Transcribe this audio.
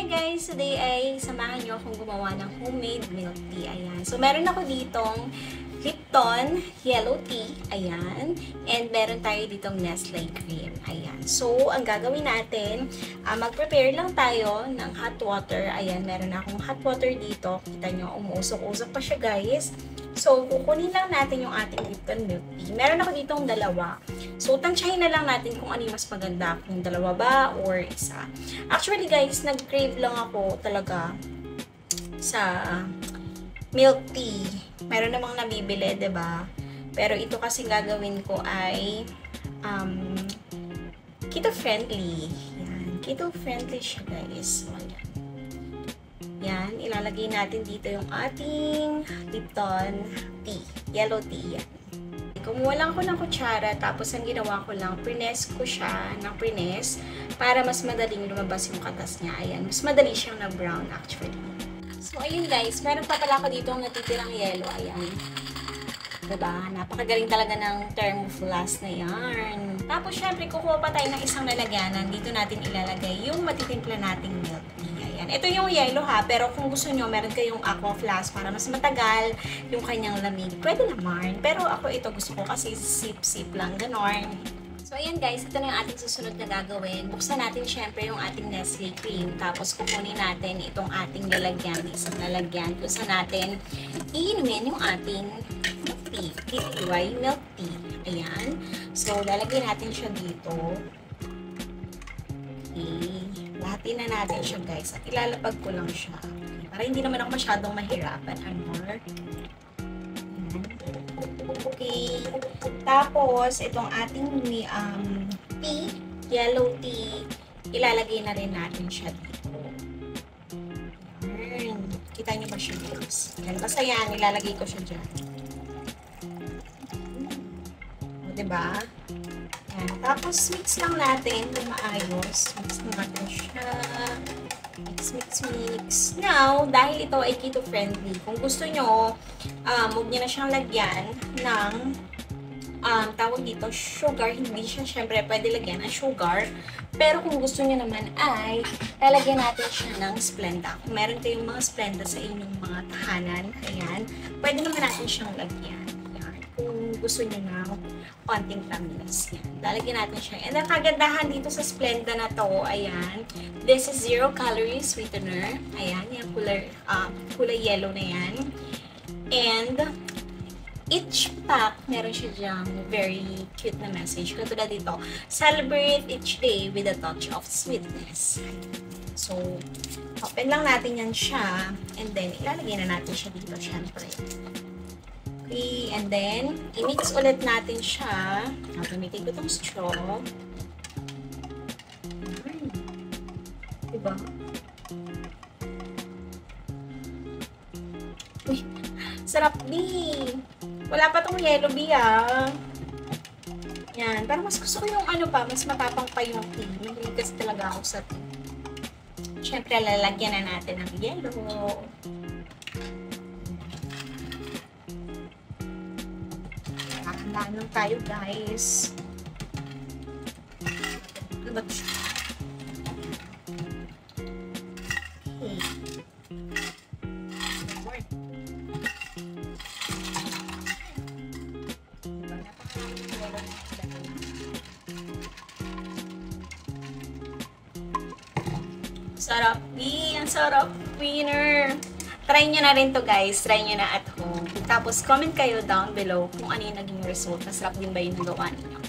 guys! Today ay samahan niyo akong gumawa ng homemade milk tea. Ayan. So, meron ako ditong Lipton yellow tea. Ayan. And meron tayo ditong Nestle cream. Ayan. So, ang gagawin natin, mag-prepare lang tayo ng hot water. Ayan. Meron akong hot water dito. Kita nyo, umuusok-usok pa siya guys. So, kukunin lang natin yung ating Lipton milk tea. Meron ako ditong dalawa. So, tansyahin na lang natin kung ano yung mas maganda. Kung dalawa ba or isa. Actually guys, nag-crave lang ako talaga sa milk tea. Meron namang nabibili, 'di ba? Pero ito kasi gagawin ko ay keto-friendly. Yan. Keto-friendly siya guys. So, ayan. Yan, ilalagay natin dito yung ating Lipton tea. Yellow tea yan. Kumuha lang ko ng kutsara, tapos ang ginawa ko lang, prines ko siya ng prines para mas madaling lumabas yung katas niya. Ayan, mas madali siyang na brown actually. So, ayun guys, meron pa pala ako dito ang natitirang yellow. Ayan. Diba? Napakagaling talaga ng thermoflask na yarn. Tapos, syempre, kukuha pa tayo ng isang lalagyanan. Dito natin ilalagay yung matitimpla nating milk tea. Ayan. Ito yung yellow ha, pero kung gusto nyo, meron kayong aqua flask para mas matagal yung kanyang lamig. Pwede naman. Pero ako ito gusto ko kasi sip-sip lang. Ganon. So, ayan guys, ito na yung ating susunod na gagawin. Buksan natin syempre yung ating Nestle cream. Tapos, kukunin natin itong ating lalagyan. Isang lalagyan. Kung saan natin iinumin yung ating milk tea. DIY milk tea. Ayan. So, lalagyan natin siya dito. Okay. Lahatin na natin siya guys. At ilalapag ko lang siya. Okay. Para hindi naman ako masyadong mahirapan. Okay. Tapos, itong ating tea, yellow tea, ilalagay na rin natin siya dito. Ayan. Kita niyo ba siya guys? Ayan. Basta yan, ilalagay ko siya dyan. O, diba? Ayan. Tapos, mix lang natin kung maayos. Mix natin siya. Mix. Now, dahil ito ay keto-friendly, kung gusto nyo, huwag nyo na siyang lagyan ng tawag dito, sugar. Hindi siya, syempre, pwede lagyan ng sugar. Pero kung gusto nyo naman ay lalagyan natin siya ng Splenda. Kung meron kayong mga Splenda sa inyong mga tahanan, ayan, pwede naman natin siyang lagyan. Ayan. Kung gusto nyo na konting tamis. Yan. Lalagyan natin siya. And ang kagandahan dito sa Splenda na to, ayan, this is 0 calorie sweetener. Ayan, yung kulay yellow na yan. And each pack, meron siya dyang very cute na message. Katulad dito, celebrate each day with a touch of sweetness. So, open lang natin yan siya. And then, ilalagay na natin siya dito, syempre. Okay, and then, i-mix ulit natin siya. Gamitin ko itong straw. Diba? Uy, sarap di! Wala pa tong yellow bee ah. Yan, pero mas gusto ko yung ano pa, mas matapang pa yung tea. Mahilig kasi talaga ako sa tea. Siyempre, lalagyan na natin ng yellow. Nakakandaan lang tayo guys. Ano ba ito? Okay. Sarap, ang sarap, winner. Try nyo na rin to guys, try nyo na at home. Tapos comment kayo down below kung ano yung naging result. Masarap din ba yung nagawa ninyo.